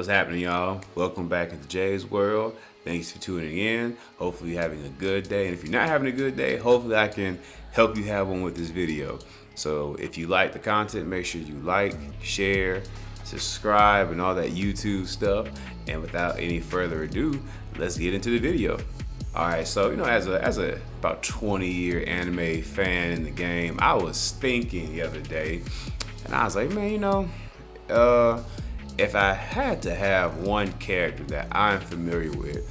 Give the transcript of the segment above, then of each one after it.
What's happening, y'all? Welcome back into Jay's World. Thanks for tuning in. Hopefully you're having a good day. And if you're not having a good day, hopefully I can help you have one with this video. So if you like the content, make sure you like, share, subscribe, and all that YouTube stuff. And without any further ado, let's get into the video. Alright, so as a about 20-year anime fan in the game, I was thinking the other day, and I was like, man, if I had to have one character that I'm familiar with,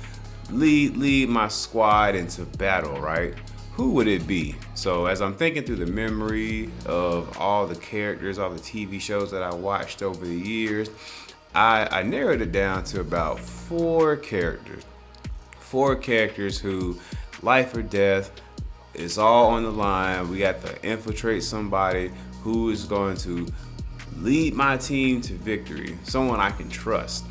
lead my squad into battle, right? Who would it be? So as I'm thinking through the memory of all the characters, all the TV shows that I watched over the years, I narrowed it down to about four characters. Four characters who, life or death, is all on the line. We got to infiltrate somebody who is going to lead my team to victory, someone I can trust.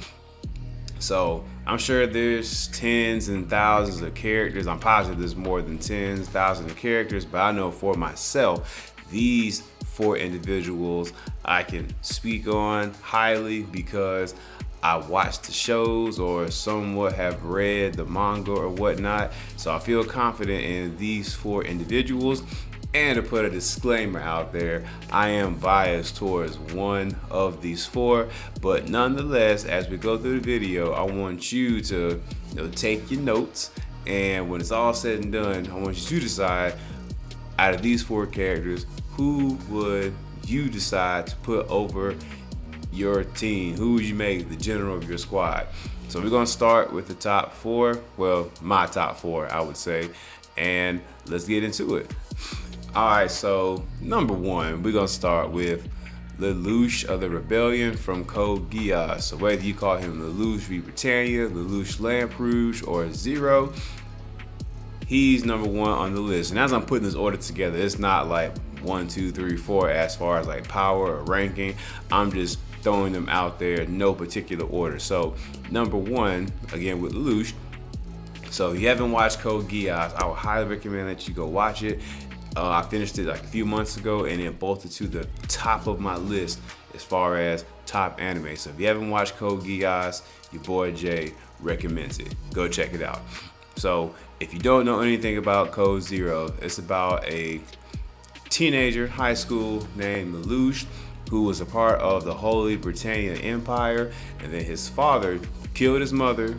So I'm sure there's tens and thousands of characters. I'm positive there's more than tens, thousands of characters, but I know for myself, these four individuals I can speak on highly because I watched the shows or somewhat have read the manga or whatnot. So I feel confident in these four individuals. And to put a disclaimer out there, I am biased towards one of these four, but nonetheless, as we go through the video, I want you to take your notes, and when it's all said and done, I want you to decide, out of these four characters, who would you decide to put over your team? Who would you make the general of your squad? So we're gonna start with the top four, well, my top four, I would say, and let's get into it. Alright, so number one, we're gonna start with Lelouch of the Rebellion from Code Geass. So whether you call him Lelouch v Britannia, Lelouch Lamperouge, or Zero, he's number one on the list. And as I'm putting this order together, it's not like 1, 2, 3, 4 as far as like power or ranking. I'm just throwing them out there in no particular order. So number one, again with Lelouch. So if you haven't watched Code Geass, I would highly recommend that you go watch it. I finished it like a few months ago, and it bolted to the top of my list as far as top anime. So if you haven't watched Code Geass, your boy Jay recommends it. Go check it out. So if you don't know anything about Code Zero, it's about a teenager, high school, named Lelouch, who was a part of the Holy Britannia Empire, and then his father killed his mother,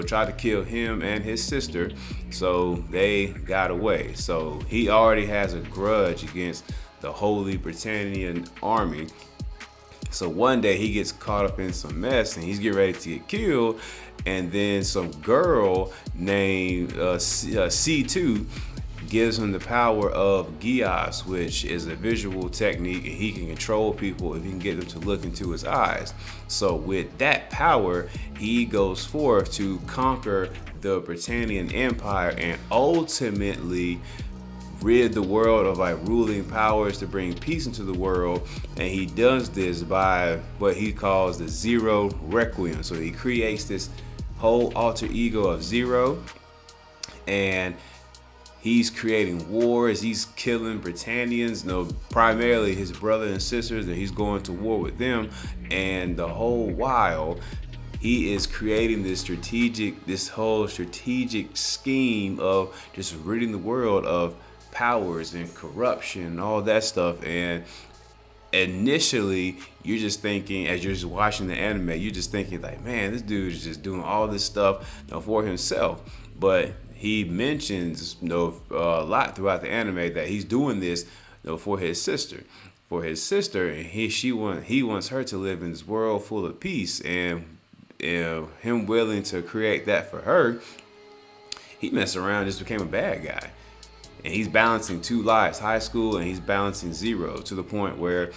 tried to kill him and his sister, so they got away. So he already has a grudge against the Holy Britannian army. So one day he gets caught up in some mess and he's getting ready to get killed, and then some girl named C2 gives him the power of Geass, which is a visual technique, and he can control people if he can get them to look into his eyes. So with that power, he goes forth to conquer the Britannian Empire and ultimately rid the world of like ruling powers to bring peace into the world. And he does this by what he calls the Zero Requiem. So he creates this whole alter ego of Zero, and he's creating wars, he's killing Britannians, primarily his brother and sisters, and he's going to war with them. And the whole while, he is creating this whole strategic scheme of just ridding the world of powers and corruption and all that stuff. And initially, you're just thinking, as you're just watching the anime, you're just thinking like, man, this dude is just doing all this stuff for himself. But he mentions a lot throughout the anime that he's doing this for his sister. And he wants her to live in this world full of peace, and him willing to create that for her, he messed around and just became a bad guy. And he's balancing two lives, high school, and he's balancing Zero, to the point where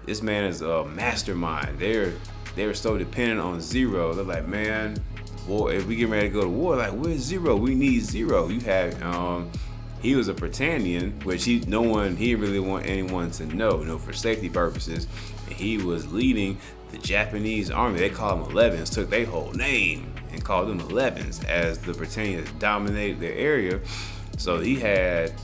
this man is a mastermind. They're so dependent on Zero. They're like, man, boy, if we get ready to go to war, like, where's Zero? We need Zero. You have he was a Britannian, which he didn't really want anyone to know, for safety purposes. And he was leading the Japanese army. They call them 11s, took their whole name and called them 11s as the Britannians dominated their area. So he had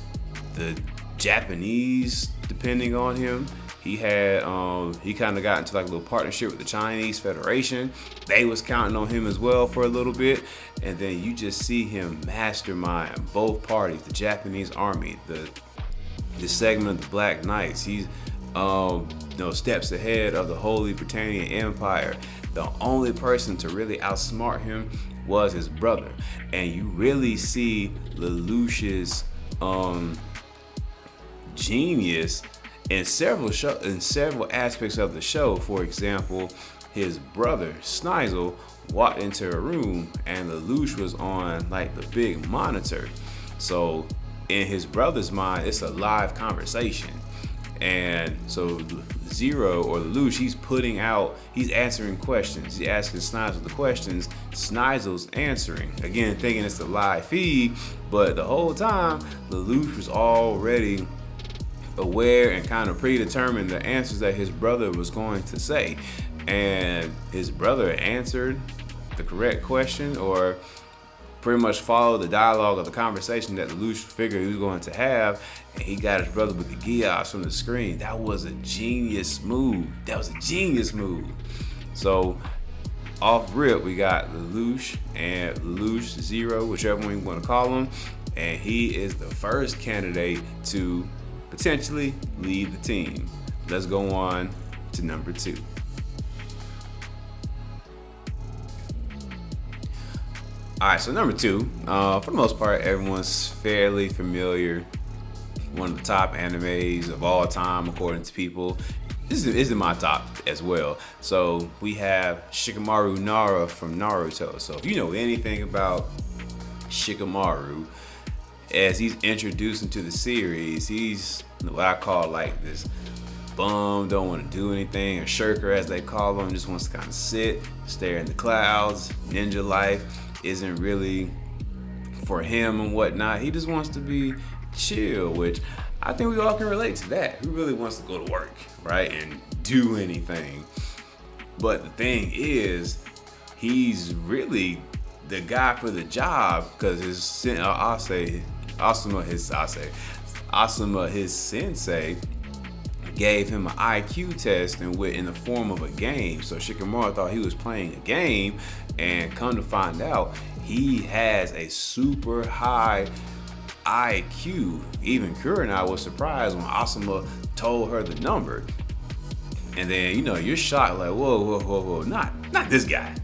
the Japanese depending on him. he kind of got into like a little partnership with the Chinese Federation. They was counting on him as well for a little bit, and then you just see him mastermind both parties, the Japanese army, the segment of the Black Knights. He's steps ahead of the Holy Britannian Empire. The only person to really outsmart him was his brother, and you really see Lelouch's genius in several aspects of the show. For example, his brother Snizel walked into a room and Lelouch was on like the big monitor. So in his brother's mind, it's a live conversation. And so Zero or Lelouch, he's answering questions. He's asking Snizel the questions. Snizel's answering. Again, thinking it's a live feed, but the whole time, Lelouch was already aware and kind of predetermined the answers that his brother was going to say. And his brother answered the correct question, or pretty much followed the dialogue of the conversation that Lelouch figured he was going to have, and he got his brother with the Geass from the screen. That was a genius move. So off rip, we got Lelouch and Lelouch Zero, whichever one you want to call him, and he is the first candidate to potentially lead the team. Let's go on to number 2. Alright, so number 2, for the most part, everyone's fairly familiar. One of the top animes of all time, according to people. This is in my top as well. So we have Shikamaru Nara from Naruto. So if you know anything about Shikamaru, as he's introduced into the series, he's what I call like this bum, don't want to do anything, a shirker as they call him, just wants to kind of sit, stare in the clouds. Ninja life isn't really for him and whatnot. He just wants to be chill, which I think we all can relate to that. Who really wants to go to work, right, and do anything? But the thing is, he's really the guy for the job, because Asuma, his sensei, gave him an IQ test in the form of a game. So Shikamaru thought he was playing a game, and come to find out, he has a super high IQ. Even Kurenai was surprised when Asuma told her the number. And then, you're shocked, like, whoa, not this guy.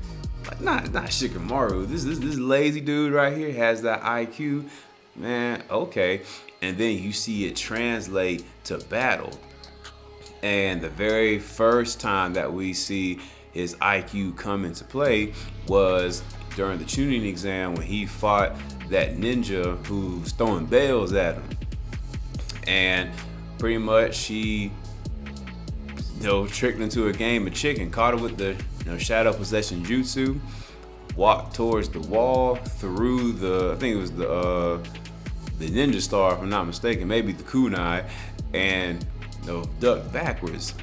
Like, not Shikamaru. This lazy dude right here has that IQ. Man, okay. And then you see it translate to battle. And the very first time that we see his IQ come into play was during the tuning exam, when he fought that ninja who's throwing bells at him. And pretty much he tricked into a game of chicken, caught her with the shadow possession jutsu, walked towards the wall, through I think it was the ninja star, if I'm not mistaken, maybe the kunai, and ducked backwards.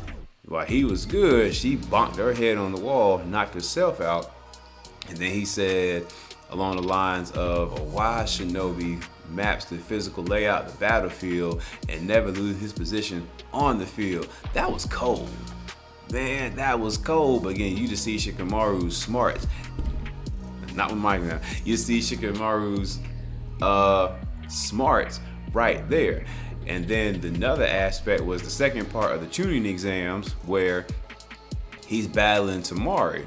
While he was good, she bonked her head on the wall, knocked herself out. And then he said along the lines of, a wise shinobi maps the physical layout of the battlefield and never lose his position on the field. That was cold. Man, that was cold. But again, you just see Shikamaru's smarts. Not with Mike now. You see Shikamaru's smarts right there. And then another aspect was the second part of the tuning exams, where he's battling Tamari,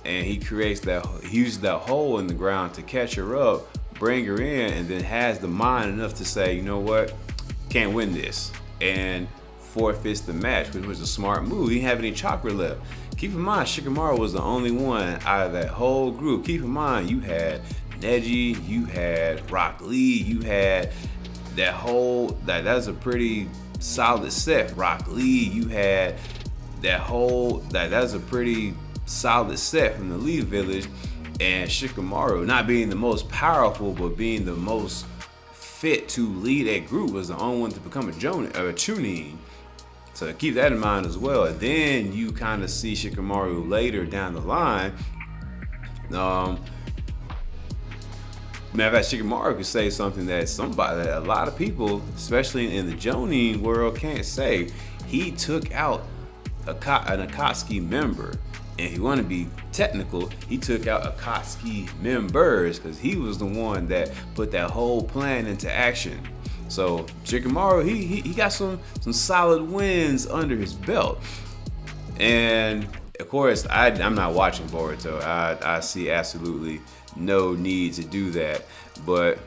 and he uses that hole in the ground to catch her up, bring her in, and then has the mind enough to say, you know what, can't win this, and forfeits the match, which was a smart move. He didn't have any chakra left. Keep in mind, Shikamaru was the only one out of that whole group. Keep in mind, you had Neji, you had Rock Lee, you had that's a pretty solid set. Rock Lee, you had that's a pretty solid set from the Lee village. And Shikamaru, not being the most powerful, but being the most fit to lead a group, was the only one to become a chunin. So keep that in mind as well. And then you kind of see Shikamaru later down the line Matter of fact, Shikamaru could say something that a lot of people, especially in the Jonin world, can't say. He took out an Akatsuki member. And if you want to be technical, he took out Akatsuki members because he was the one that put that whole plan into action. So Shikamaru, he got some solid wins under his belt. And of course, I'm not watching Boruto. I see absolutely no need to do that. But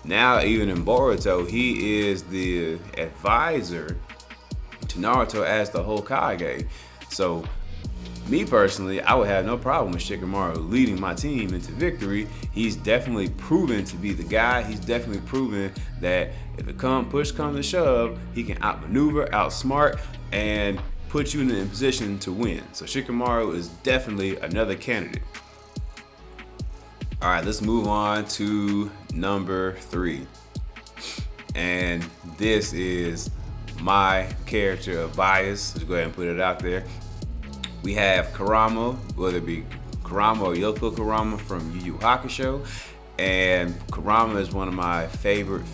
now, even in Boruto, he is the advisor to Naruto as the Hokage. So, me personally, I would have no problem with Shikamaru leading my team into victory. He's definitely proven to be the guy. He's definitely proven that if push comes to shove, he can outmaneuver, outsmart, and put you in a position to win. So Shikamaru is definitely another candidate. All right, let's move on to number 3. And this is my character of bias. Let's go ahead and put it out there. We have Karama, whether it be Karama or Yoko Karama from Yu Yu Hakusho. And Karama is one of my favorite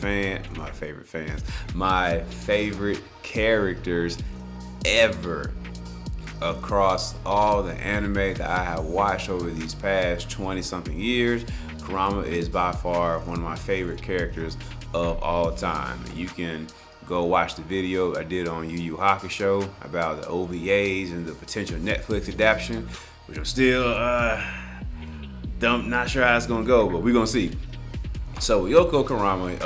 characters ever across all the anime that I have watched over these past 20-something years. Karama is by far one of my favorite characters of all time. You can go watch the video I did on Yu Yu Hakusho about the OVAs and the potential Netflix adaptation, which I'm still not sure how it's gonna go, but we're gonna see. So Yoko Karama,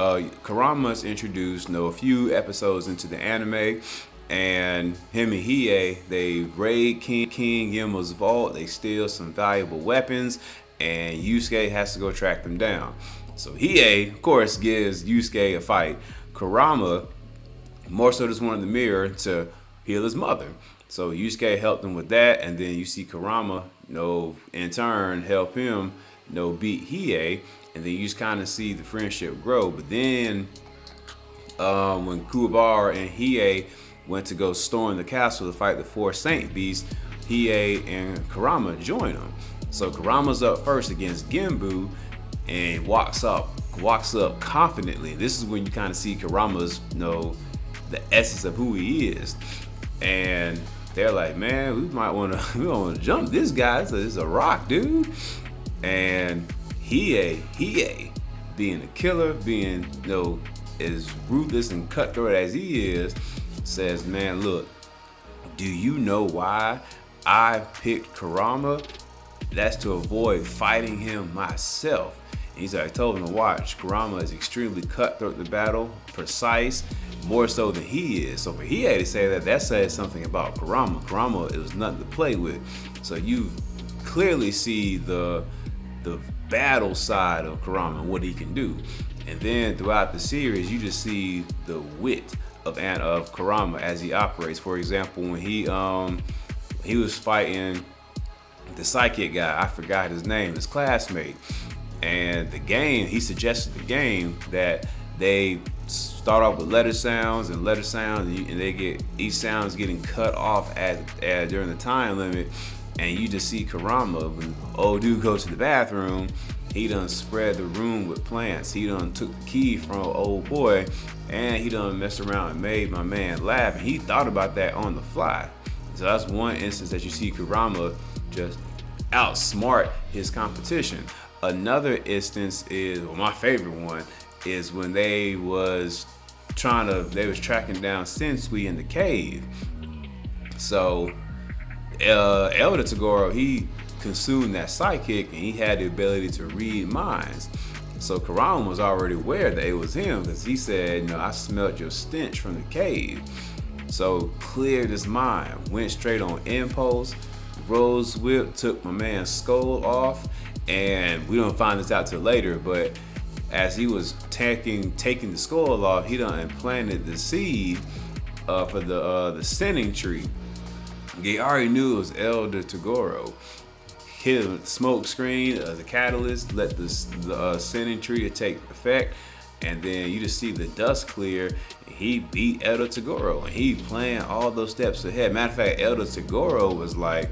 Karama's introduced a few episodes into the anime, and him and Hiei, they raid King Yama's vault, they steal some valuable weapons, and Yusuke has to go track them down. So Hiei, of course, gives Yusuke a fight. Karama more so just wanted the mirror to heal his mother. So Yusuke helped him with that, and then you see Karama, in turn help him, beat Hiei, and then you just kind of see the friendship grow. But then when Kuwabara and Hiei went to go storm the castle to fight the 4 Saint Beasts, Hiei and Karama join them. So Karama's up first against Genbu and walks up confidently. This is when you kind of see Karama's, the essence of who he is. And they're like, man, we want to jump this guy. This is a rock, dude. And Hiei, being a killer, being as ruthless and cutthroat as he is, says, man, look, do you know why I picked Karama? That's to avoid fighting him myself. And he's like, I told him to watch. Karama is extremely cutthroat in the battle, precise, more so than he is. So for Hiei to say that says something about Karama. Karama, it was nothing to play with. So you clearly see the battle side of Karama and what he can do. And then throughout the series, you just see the wit of Karama as he operates. For example, when he was fighting the psychic guy, I forgot his name, his classmate. And he suggested the game that they start off with letter sounds, and they get each sound's getting cut off during the time limit. And you just see Karama, when old dude goes to the bathroom, he done spread the room with plants. He done took the key from old boy, and he done messed around and made my man laugh. And he thought about that on the fly. So that's one instance that you see Karama just outsmart his competition. Another instance is, my favorite one, is when they was tracking down Sensui in the cave. So Elder Toguro, he consumed that psychic, and he had the ability to read minds. So Karama was already aware that it was him, because he said, I smelled your stench from the cave. So cleared his mind, went straight on impulse, Rose Whip, took my man's skull off, and we don't find this out till later, but as he was taking the skull off, he done implanted the seed for the sinning tree. They already knew it was Elder Toguro. Hit him with the smoke screen, the catalyst, let the sinning tree take effect, and then you just see the dust clear. He beat Elder Toguro, and he planned all those steps ahead. Matter of fact, Elder Toguro was like,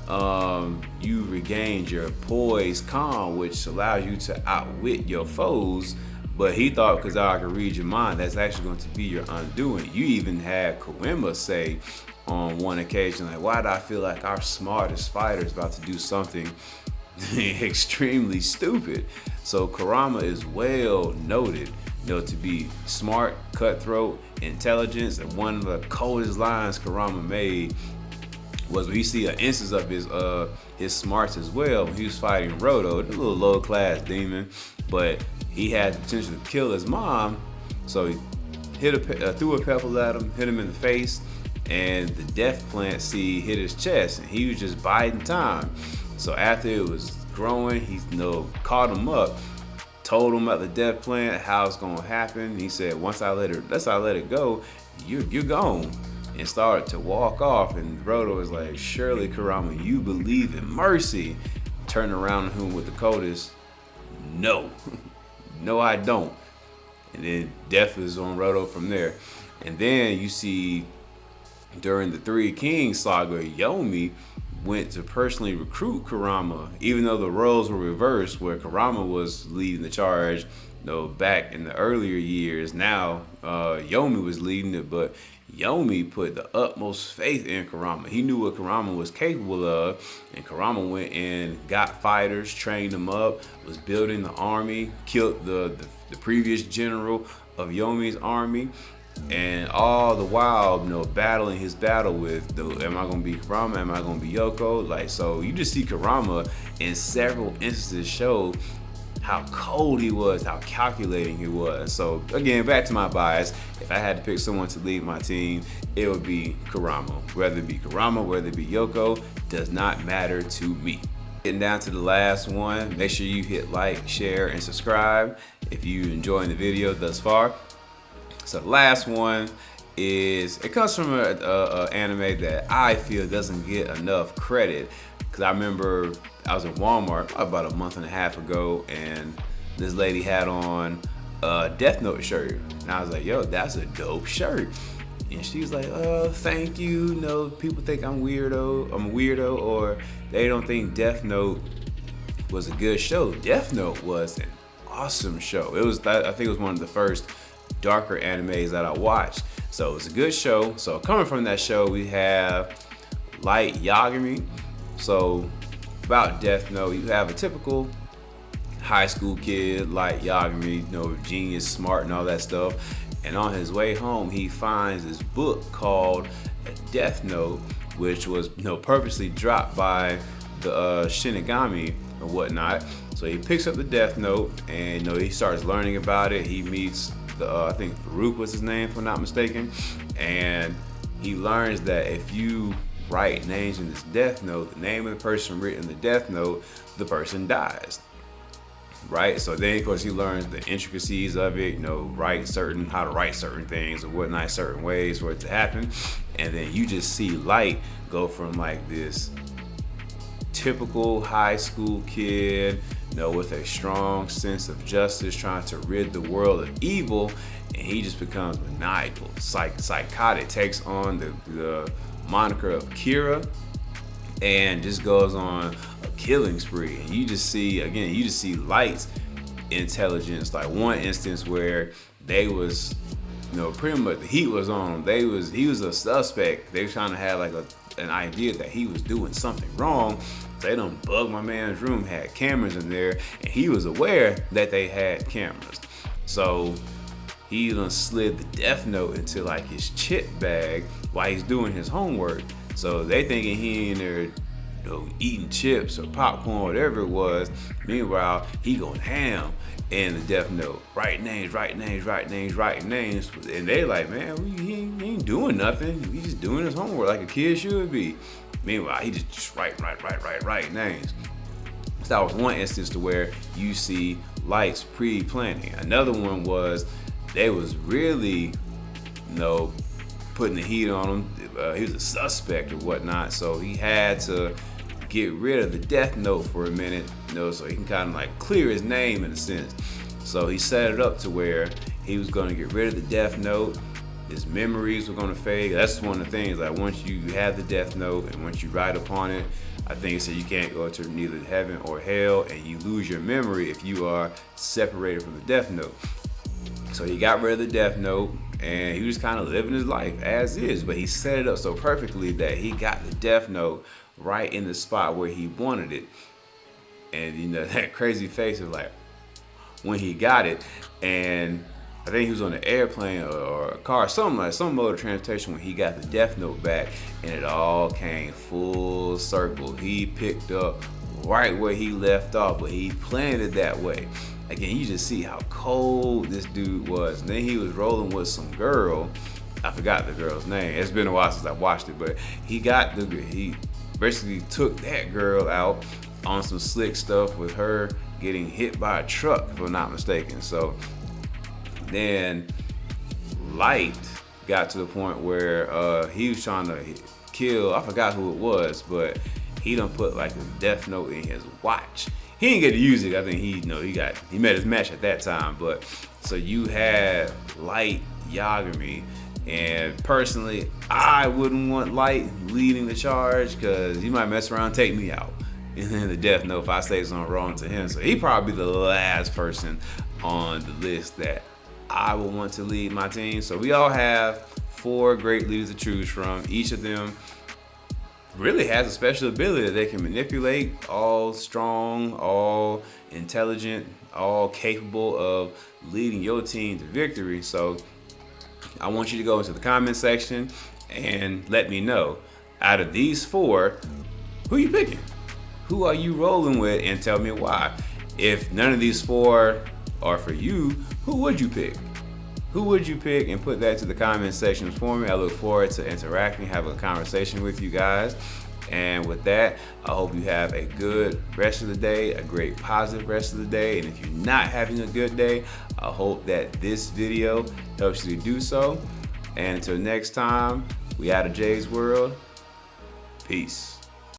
you regained your poise calm, which allows you to outwit your foes. But he thought because I could read your mind, that's actually going to be your undoing. You even had Karama say on one occasion, like, why do I feel like our smartest fighter is about to do something extremely stupid? So Karama is well noted, to be smart, cutthroat, intelligence, and one of the coldest lines Karama made was when you see an instance of his smarts as well when he was fighting Roto, a little low class demon, but he had the potential to kill his mom, so he threw a pebble at him, hit him in the face, and the death plant seed hit his chest, and he was just biding time. So after it was growing, he caught him up, told him about the death plant, how it's gonna happen. He said, once I let it go, you're gone. And started to walk off, and Roto was like, surely Karama, you believe in mercy. Turned around to him with the coldest, no. No, I don't. And then death is on Roto from there. And then you see during the Three Kings saga, Yomi went to personally recruit Karama, even though the roles were reversed, where Karama was leading the charge, back in the earlier years. Now Yomi was leading it, but Yomi put the utmost faith in Karama. He knew what Karama was capable of, and Karama went and got fighters, trained them up, was building the army, killed the previous general of Yomi's army, and all the while, battling his battle with, am I gonna be Karama? Am I gonna be Yoko? Like, so you just see Karama in several instances show how cold he was, how calculating he was. So again, back to my bias, if I had to pick someone to lead my team, it would be Karama. Whether it be Karama, whether it be Yoko, does not matter to me. Getting down to the last one, make sure you hit like, share, and subscribe if you're enjoying the video thus far. So the last one it comes from an anime that I feel doesn't get enough credit. Because I remember I was in Walmart about a month and a half ago, and this lady had on a Death Note shirt. And I was like, yo, that's a dope shirt. And she's like, oh, thank you. People think I'm a weirdo, or they don't think Death Note was a good show. Death Note was an awesome show. I think it was one of the first darker animes that I watched. So it was a good show. So coming from that show, we have Light Yagami. So about Death Note, you have a typical high school kid like Yagami, genius, smart, and all that stuff. And on his way home, he finds this book called Death Note, which was purposely dropped by the Shinigami or whatnot. So he picks up the Death Note, and he starts learning about it. He meets I think Farouk was his name, if I'm not mistaken, and he learns that if you write names in this Death Note, the name of the person written in the Death Note, the person dies. Right? So then, of course, he learns the intricacies of it, how to write certain things or whatnot, certain ways for it to happen. And then you just see Light go from like this typical high school kid, with a strong sense of justice, trying to rid the world of evil, and he just becomes maniacal, psychotic, takes on the moniker of Kira, and just goes on a killing spree. And you just see Light's intelligence. Like one instance where they was, pretty much the heat was on him. He was a suspect. They were trying to have like an idea that he was doing something wrong. So they done bugged my man's room, had cameras in there, and he was aware that they had cameras. So he done slid the Death Note into like his chip bag while he's doing his homework. So they thinking he in there eating chips or popcorn, whatever it was. Meanwhile, he going ham in the Death Note. Write names. And they like, man, he ain't doing nothing. He just doing his homework like a kid should be. Meanwhile, he just write names. So that was one instance to where you see Light's pre-planning. Another one was they was really, putting the heat on him. He was a suspect or whatnot, so he had to get rid of the Death Note for a minute, so he can kind of like clear his name in a sense. So he set it up to where he was going to get rid of the Death Note, his memories were gonna fade. That's one of the things, like once you have the death note and once you write upon it, I think it said you can't go to neither heaven or hell, and you lose your memory if you are separated from the death note. So he got rid of the death note and he was kind of living his life as is, but he set it up so perfectly that he got the death note right in the spot where he wanted it. And you know, that crazy face of like when he got it, and I think he was on an airplane or a car, something like some mode of transportation when he got the death note back, and it all came full circle. He picked up right where he left off, but he planned it that way. Again, you just see how cold this dude was. And then he was rolling with some girl. I forgot the girl's name. It's been a while since I watched it, but he basically took that girl out on some slick stuff with her getting hit by a truck, if I'm not mistaken. So then Light got to the point where he was trying to kill, I forgot who it was, but he done put like a death note in his watch. He didn't get to use it. I think he met his match at that time. But so you had Light, Yagami, and personally, I wouldn't want Light leading the charge because he might mess around and take me out. And then the death note if I say something wrong to him. So he probably the last person on the list that I would want to lead my team. So we all have 4 great leaders to choose from. Each of them really has a special ability that they can manipulate, all strong, all intelligent, all capable of leading your team to victory. So I want you to go into the comment section and let me know, out of these 4, who you picking? Who are you rolling with, and tell me why. If none of these 4 are for you, who would you pick? Who would you pick? And put that to the comment section for me. I look forward to interacting, having a conversation with you guys. And with that, I hope you have a good rest of the day, a great positive rest of the day. And if you're not having a good day, I hope that this video helps you to do so. And until next time, we out of Jay's World. Peace.